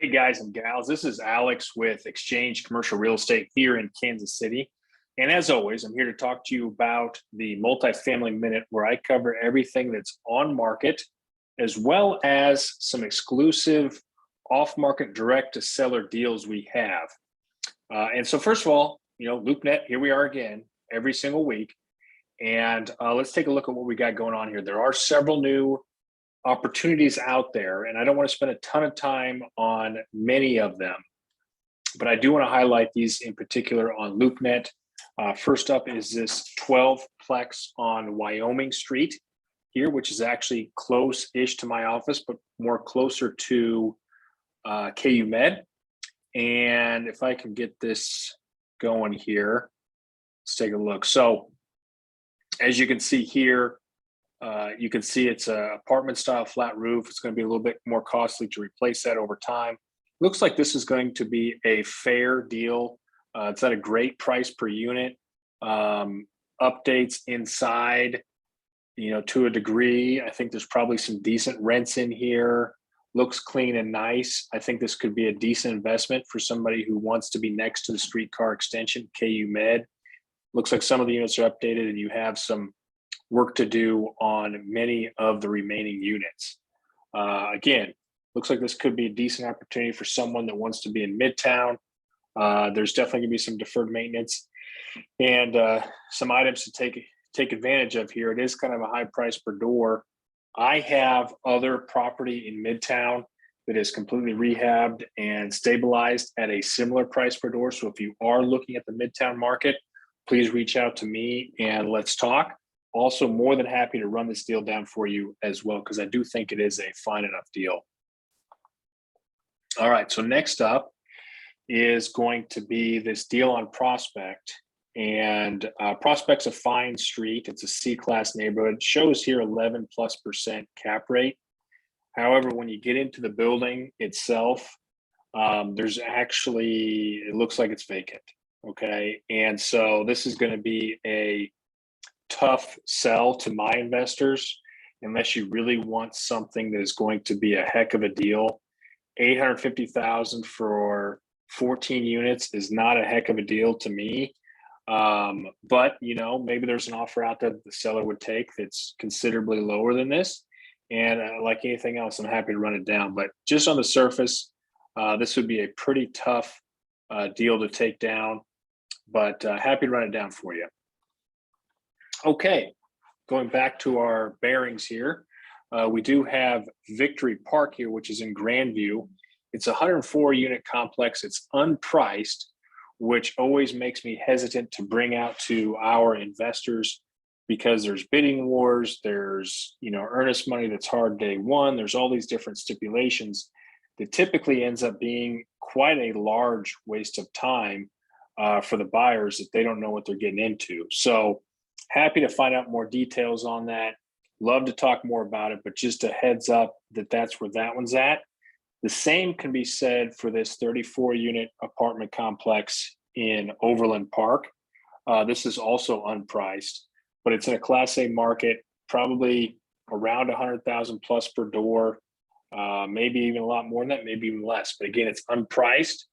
Hey guys and gals, this is Alex with Xchange Commercial Real Estate here in Kansas City. And as always, I'm here to talk to you about the Multifamily Minute, where I cover everything that's on market, as well as some exclusive off-market direct-to-seller deals we have. And so first of all, LoopNet, here we are again, every single week. And let's take a look at what we got going on here. There are several new opportunities out there, and I don't want to spend a ton of time on many of them, but I do want to highlight these in particular on LoopNet. First up is this 12-plex on Wyoming Street here, which is actually close-ish to my office, but more closer to KU Med. And if I can get this going here, let's take a look. So as you can see here, you can see it's a apartment style flat roof. It's going to be a little bit more costly to replace that over time. Looks like this is going to be a fair deal. It's at a great price per unit. Updates inside, to a degree. I think there's probably some decent rents in here. Looks clean and nice. I think this could be a decent investment for somebody who wants to be next to the streetcar extension, KU Med. Looks like some of the units are updated and you have some work to do on many of the remaining units. Again, looks like this could be a decent opportunity for someone that wants to be in Midtown. There's definitely gonna be some deferred maintenance and some items to take advantage of here. It is kind of a high price per door. I have other property in Midtown that is completely rehabbed and stabilized at a similar price per door. So if you are looking at the Midtown market, please reach out to me and let's talk. Also, more than happy to run this deal down for you as well, because I do think it is a fine enough deal. All right, so next up is going to be this deal on Prospect. And Prospect's a fine street. It's a C-class neighborhood. It shows here 11+% cap rate. However, when you get into the building itself, there's actually, it looks like it's vacant, okay? And so this is gonna be a tough sell to my investors unless you really want something that is going to be a heck of a deal. $850,000 for 14 units is not a heck of a deal to me. But maybe there's an offer out there that the seller would take that's considerably lower than this. And like anything else, I'm happy to run it down. But just on the surface, this would be a pretty tough deal to take down, but happy to run it down for you. Okay, going back to our bearings here, we do have Victory Park here, which is in Grandview. It's a 104-unit complex. It's unpriced, which always makes me hesitant to bring out to our investors because there's bidding wars, there's earnest money that's hard day one, there's all these different stipulations that typically ends up being quite a large waste of time for the buyers that they don't know what they're getting into. So happy to find out more details on that. Love to talk more about it, but just a heads up that that's where that one's at. The same can be said for this 34-unit apartment complex in Overland Park. This is also unpriced, but it's in a Class A market, probably around 100,000 plus per door, maybe even a lot more than that, maybe even less. But again, it's unpriced,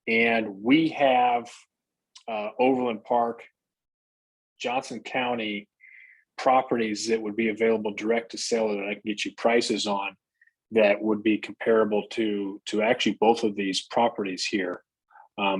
and we have Overland Park, Johnson County properties that would be available direct to seller that I can get you prices on that would be comparable to actually both of these properties here.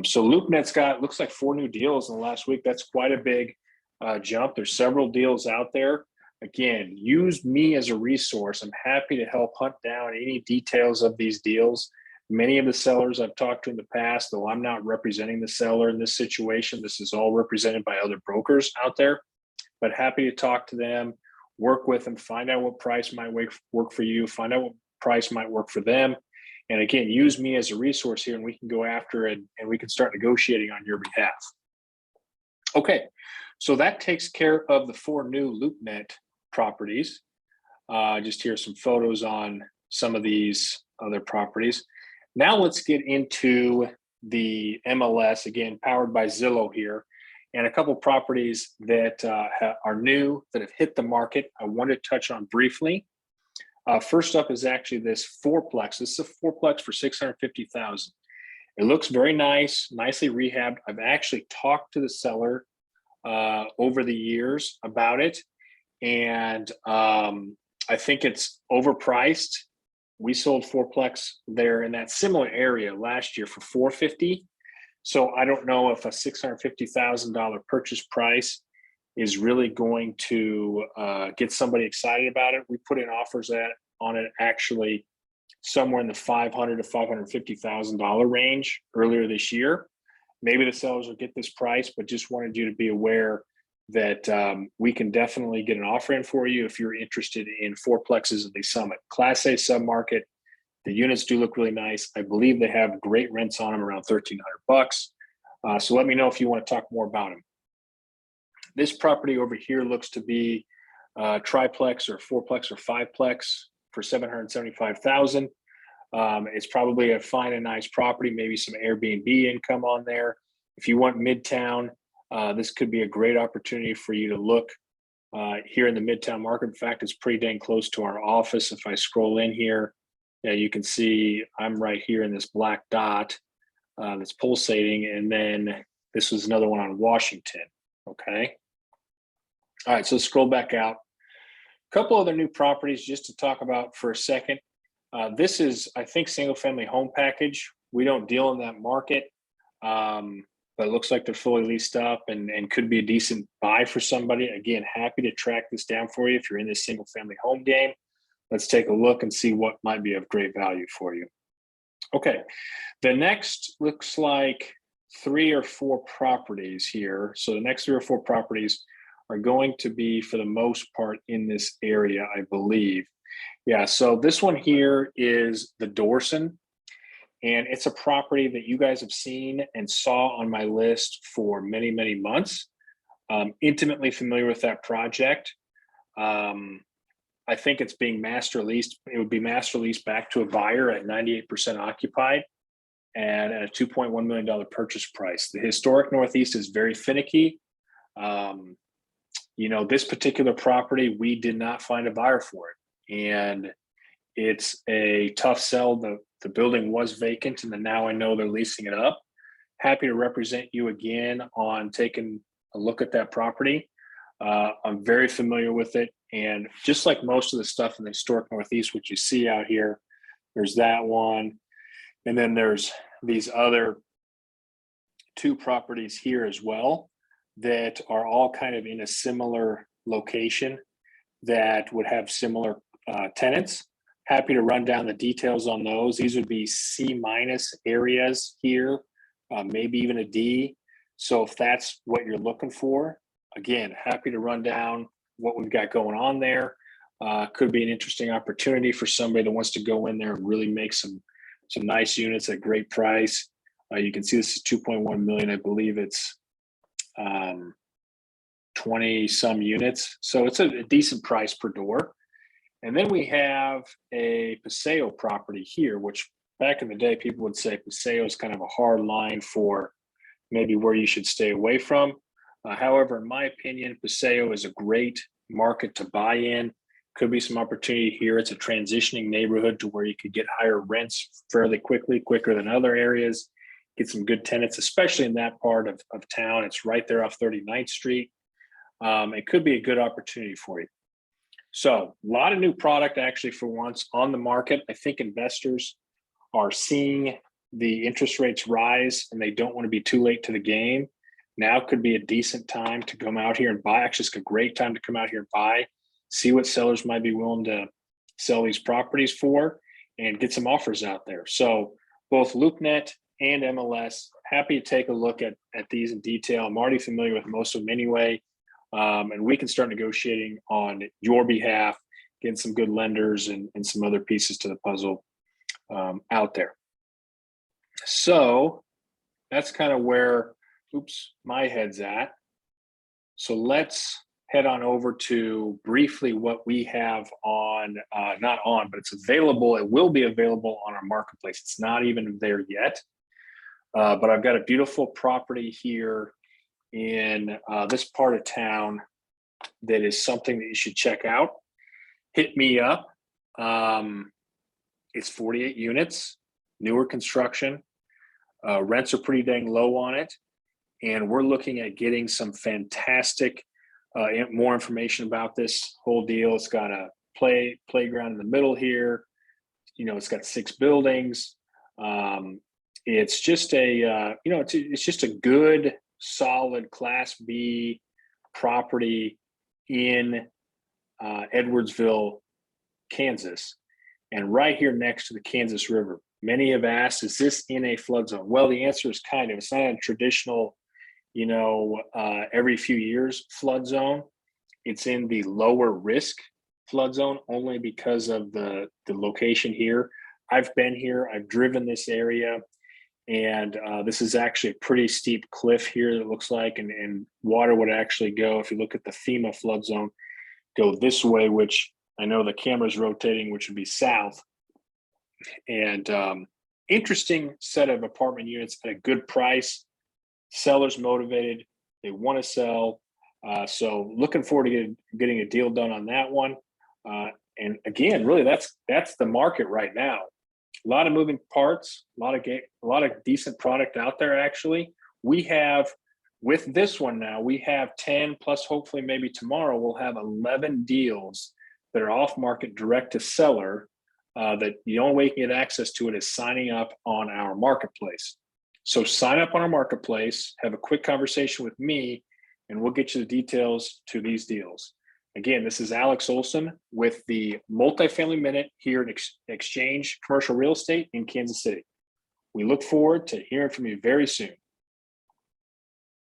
So LoopNet's got, looks like 4 new deals in the last week. That's quite a big jump. There's several deals out there. Again, use me as a resource. I'm happy to help hunt down any details of these deals. Many of the sellers I've talked to in the past, though I'm not representing the seller in this situation, this is all represented by other brokers out there, but happy to talk to them, work with them, find out what price might work for you, find out what price might work for them. And again, use me as a resource here and we can go after it and we can start negotiating on your behalf. Okay, so that takes care of the 4 new LoopNet properties. Just here some photos on some of these other properties. Now let's get into the MLS, again, powered by Zillow here, and a couple properties that are new, that have hit the market I want to touch on briefly. First up is actually this fourplex. This is a fourplex for 650,000. It looks very nice, nicely rehabbed. I've actually talked to the seller over the years about it, and I think it's overpriced. We sold fourplex there in that similar area last year for 450. So I don't know if a $650,000 purchase price is really going to get somebody excited about it. We put in offers on it actually somewhere in the $500,000 to $550,000 range earlier this year. Maybe the sellers will get this price, but just wanted you to be aware that we can definitely get an offer in for you if you're interested in fourplexes at the Summit. Class A submarket. The units do look really nice. I believe they have great rents on them, around $1,300. So let me know if you want to talk more about them. This property over here looks to be triplex or fourplex or fiveplex for $775,000. It's probably a fine and nice property, maybe some Airbnb income on there. If you want Midtown, this could be a great opportunity for you to look here in the Midtown market. In fact, it's pretty dang close to our office. If I scroll in here, you can see I'm right here in this black dot that's pulsating. And then this was another one on Washington. Okay. All right, so let's scroll back out. A couple other new properties just to talk about for a second. This is, I think, single family home package. We don't deal in that market, but it looks like they're fully leased up and could be a decent buy for somebody. Again, happy to track this down for you if you're in this single family home game. Let's take a look and see what might be of great value for you. Okay, the next looks like 3 or 4 properties here. So the next 3 or 4 properties are going to be, for the most part, in this area, I believe. Yeah, so this one here is the Dorson, and it's a property that you guys have seen and saw on my list for many, many months. Intimately familiar with that project. I think it's being master leased. It would be master leased back to a buyer at 98% occupied and at a $2.1 million purchase price. The historic Northeast is very finicky. You know, this particular property, we did not find a buyer for it. And it's a tough sell. The building was vacant, and then now I know they're leasing it up. Happy to represent you again on taking a look at that property. I'm very familiar with it. And just like most of the stuff in the historic Northeast, which you see out here, there's that one. And then there's these other 2 properties here as well that are all kind of in a similar location that would have similar tenants. Happy to run down the details on those. These would be C- areas here, maybe even a D. So if that's what you're looking for, again, happy to run down what we've got going on there. Could be an interesting opportunity for somebody that wants to go in there and really make some nice units at a great price. You can see this is 2.1 million. I believe it's 20 some units. So it's a decent price per door. And then we have a Paseo property here, which back in the day, people would say Paseo is kind of a hard line for maybe where you should stay away from. However, in my opinion, Paseo is a great market to buy in. Could be some opportunity here. It's a transitioning neighborhood to where you could get higher rents fairly quickly, quicker than other areas. Get some good tenants, especially in that part of town. It's right there off 39th Street. It could be a good opportunity for you. So a lot of new product actually for once on the market. I think investors are seeing the interest rates rise and they don't want to be too late to the game. Now could be a decent time to come out here and buy. Actually, it's a great time to come out here and buy, see what sellers might be willing to sell these properties for, and get some offers out there. So both LoopNet and MLS, happy to take a look at these in detail. I'm already familiar with most of them anyway. And we can start negotiating on your behalf, getting some good lenders and some other pieces to the puzzle out there. So that's kind of where, my head's at. So let's head on over to briefly what we have on, not on, but it's available. It will be available on our marketplace. It's not even there yet, but I've got a beautiful property here in this part of town that is something that you should check out. Hit me up. It's 48 units, newer construction. Rents are pretty dang low on it. And we're looking at getting some fantastic, more information about this whole deal. It's got a playground in the middle here. You know, it's got 6 buildings. It's just a, you know, it's just a good, solid Class B property in Edwardsville, Kansas, and right here next to the Kansas River. Many have asked, is this in a flood zone? Well, the answer is kind of. It's not a traditional, you know, every few years flood zone. It's in the lower risk flood zone only because of the location here. I've been here, I've driven this area, and this is actually a pretty steep cliff here that looks like, and water would actually go, if you look at the FEMA flood zone, go this way, which I know the camera's rotating, which would be south. And interesting set of apartment units at a good price. Sellers motivated, they want to sell. So looking forward to getting a deal done on that one. And again, really, that's the market right now. A lot of moving parts, a lot of decent product out there. Actually, we have, with this one now, we have 10 plus. Hopefully, maybe tomorrow we'll have 11 deals that are off market, direct to seller. That the only way you can get access to it is signing up on our marketplace. So sign up on our marketplace, have a quick conversation with me, and we'll get you the details to these deals. Again, this is Alex Olson with the Multifamily Minute here at Xchange Commercial Real Estate in Kansas City. We look forward to hearing from you very soon.